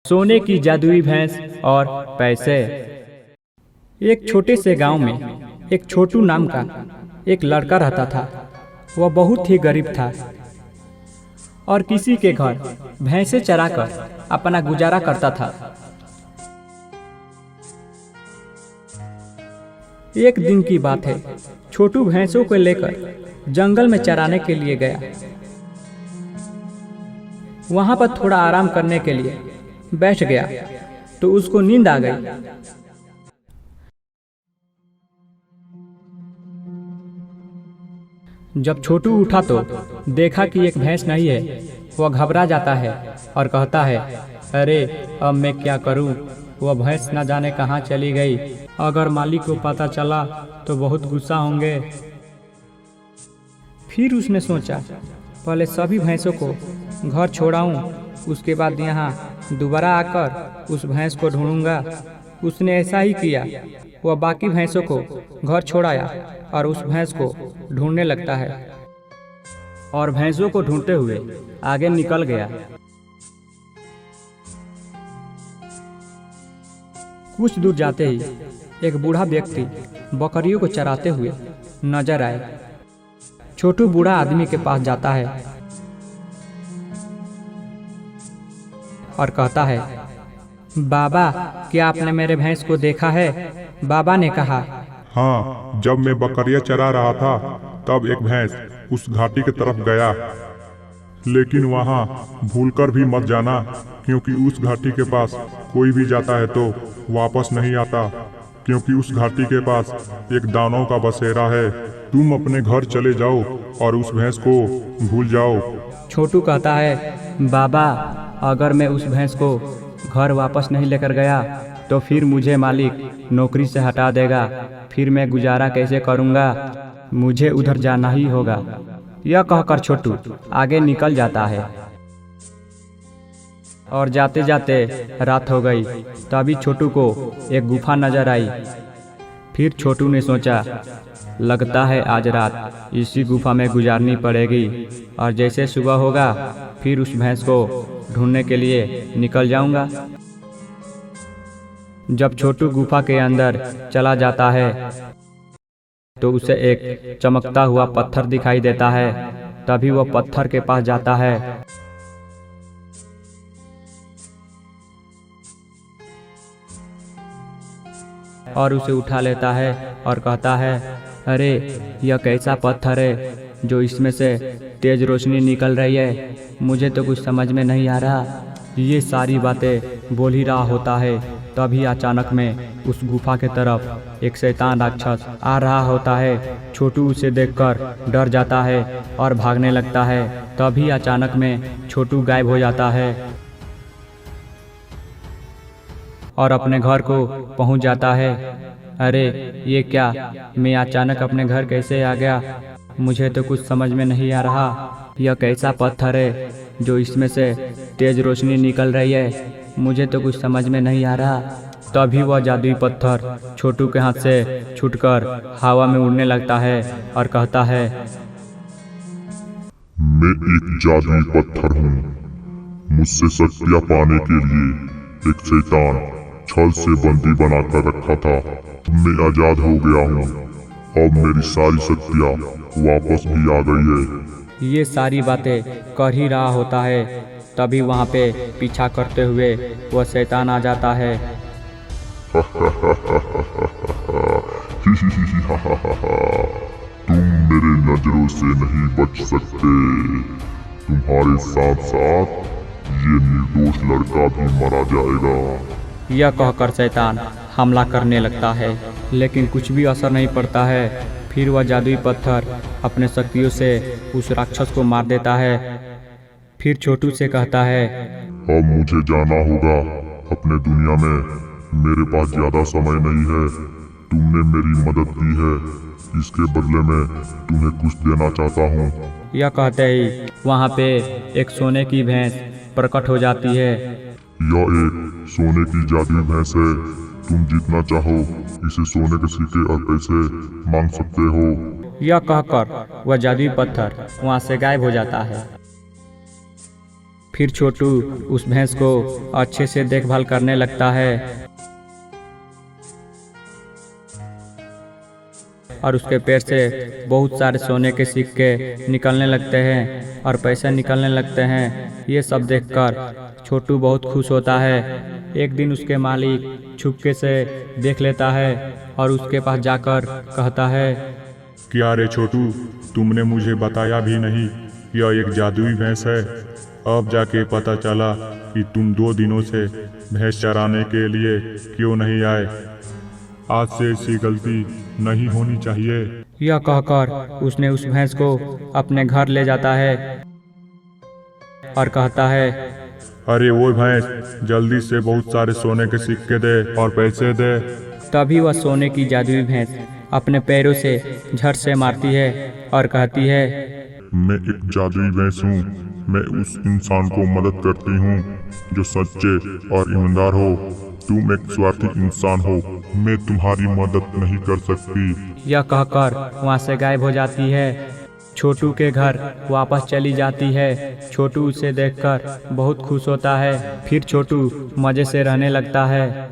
सोने की जादुई भैंस और पैसे। एक छोटे से गांव में एक छोटू नाम का एक लड़का रहता था। वह बहुत ही गरीब था और किसी के घर भैंसे चराकर अपना गुजारा करता था। एक दिन की बात है, छोटू भैंसों को लेकर जंगल में चराने के लिए गया। वहां पर थोड़ा आराम करने के लिए बैठ गया तो उसको नींद आ गई। जब छोटू उठा तो देखा कि एक भैंस नहीं है। वह घबरा जाता है और कहता है, अरे अब मैं क्या करूं? वह भैंस न जाने कहां चली गई। अगर मालिक को पता चला तो बहुत गुस्सा होंगे। फिर उसने सोचा, पहले सभी भैंसों को घर छोड़ाऊं, उसके बाद यहाँ दोबारा आकर उस भैंस को ढूंढूंगा। उसने ऐसा ही किया। वह बाकी भैंसों को घर छोड़ाया और उस भैंस को ढूंढने लगता है और भैंसों को ढूंढते हुए आगे निकल गया। कुछ दूर जाते ही एक बूढ़ा व्यक्ति बकरियों को चराते हुए नजर आए। छोटू बूढ़ा आदमी के पास जाता है और कहता है, बाबा क्या आपने मेरे भैंस को देखा है? बाबा ने कहा, हाँ, जब मैं बकरियां चरा रहा था तब एक भैंस उस घाटी की तरफ गया, लेकिन वहाँ भूलकर भी मत जाना, क्योंकि उस घाटी के पास कोई भी जाता है तो वापस नहीं आता, क्योंकि उस घाटी के पास एक दानव का बसेरा है। तुम अपने घर चले जाओ और उस भैंस को भूल जाओ। छोटू कहता है, बाबा अगर मैं उस भैंस को घर वापस नहीं लेकर गया तो फिर मुझे मालिक नौकरी से हटा देगा। फिर मैं गुजारा कैसे करूँगा? मुझे उधर जाना ही होगा। यह कहकर छोटू आगे निकल जाता है और जाते जाते रात हो गई। तभी छोटू को एक गुफा नजर आई। फिर छोटू ने सोचा, लगता है आज रात इसी गुफा में गुजारनी पड़ेगी और जैसे सुबह होगा फिर उस भैंस को ढूंढने के लिए निकल जाऊंगा। जब छोटू गुफा के अंदर चला जाता है तो उसे एक चमकता हुआ पत्थर दिखाई देता है। तभी वह पत्थर के पास जाता है और उसे उठा लेता है और कहता है, अरे यह कैसा पत्थर है जो इसमें से तेज रोशनी निकल रही है? मुझे तो कुछ समझ में नहीं आ रहा। ये सारी बातें बोल ही रहा होता है। तभी अचानक में उस गुफा के तरफ एक शैतान राक्षस आ रहा होता है। छोटू उसे देखकर डर जाता है और भागने लगता है। तभी अचानक में छोटू गायब हो जाता है और अपने घर को पहुंच जाता है। अरे ये क्या, मैं अचानक अपने घर कैसे आ गया? मुझे तो कुछ समझ में नहीं आ रहा। यह कैसा पत्थर है जो इसमें से तेज रोशनी निकल रही है? मुझे तो कुछ समझ में नहीं आ रहा। तभी वह जादुई पत्थर छोटू के हाथ से छूटकर हवा में उड़ने लगता है और कहता है, मैं एक जादुई पत्थर हूँ। मुझसे शक्तियाँ पाने के लिए एक शैतान छल से बंदी बनाकर रखा था। मैं आजाद हो गया हूँ। अब मेरी सारी शक्तियाँ वापस भी आ गई है। ये सारी बातें कर ही रहा होता है। तभी वहाँ पे पीछा करते हुए वह शैतान आ जाता है। तुम मेरे नजरों से नहीं बच सकते। तुम्हारे साथ साथ ये निर्दोष लड़का भी मारा जाएगा। यह कहकर शैतान हमला करने लगता है, लेकिन कुछ भी असर नहीं पड़ता है। फिर वह जादुई पत्थर अपने शक्तियों से उस राक्षस को मार देता है। फिर छोटू से कहता है, अब मुझे जाना होगा अपने दुनिया में। मेरे पास ज्यादा समय नहीं है। तुमने मेरी मदद की है, इसके बदले में तुम्हें कुछ देना चाहता हूँ। यह कहते ही वहाँ पे एक सोने की भैंस प्रकट हो जाती है। यह एक सोने की जादुई भैंस है। तुम जितना चाहो इसे सोने के सिक्के और पैसे मांग सकते हो। यह कहकर वह जादुई पत्थर वहाँ से गायब हो जाता है। फिर छोटू उस भैंस को अच्छे से देखभाल करने लगता है और उसके पेट से बहुत सारे सोने के सिक्के निकलने लगते हैं और पैसे निकलने लगते हैं। ये सब देखकर छोटू बहुत खुश होता है। एक दिन उसके मालिक छुपके से देख लेता है और उसके पास जाकर कहता है, क्या रे छोटू, तुमने मुझे बताया भी नहीं, यह एक जादुई भैंस है। अब जाके पता चला कि तुम 2 दिनों से भैंस चराने के लिए क्यों नहीं आए। आज से ऐसी गलती नहीं होनी चाहिए। यह कहकर उसने उस भैंस को अपने घर ले जाता है और कहता है, अरे वो भैंस, जल्दी से बहुत सारे सोने के सिक्के दे और पैसे दे। तभी वह सोने की जादुई भैंस अपने पैरों से झट से मारती है और कहती है, मैं एक जादुई भैंस हूँ। मैं उस इंसान को मदद करती हूँ जो सच्चे और ईमानदार हो। तुम एक स्वार्थी इंसान हो, मैं तुम्हारी मदद नहीं कर सकती। यह कहकर वहाँ से गायब हो जाती है। छोटू के घर वापस चली जाती है। छोटू उसे देखकर बहुत खुश होता है। फिर छोटू मजे से रहने लगता है।